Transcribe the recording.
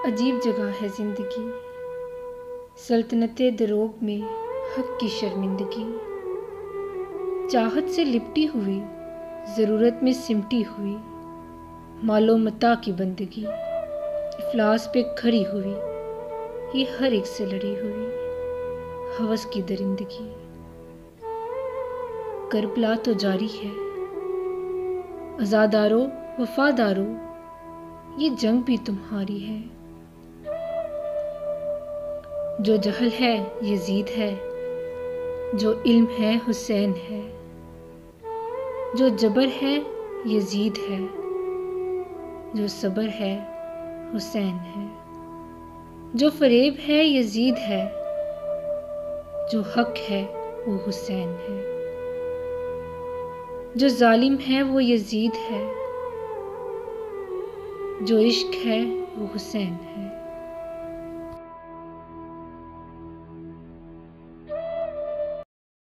अजीब जगह है ज़िंदगी, सल्तनते दरोग में हक की शर्मिंदगी। चाहत से लिपटी हुई, ज़रूरत में सिमटी हुई, मालो मता की बंदगी। इफ़लास पे खड़ी हुई, ये हर एक से लड़ी हुई, हवस की दरिंदगी। करबला तो जारी है, आज़ादारो वफादारो, ये जंग भी तुम्हारी है। जो जहल है यजीद है, जो इल्म है हुसैन है। जो जबर है यजीद है, जो सबर है हुसैन है। जो फरेब है यजीद है, जो हक है वो हुसैन है। जो जालिम है वो यजीद है, जो इश्क है वो हुसैन है।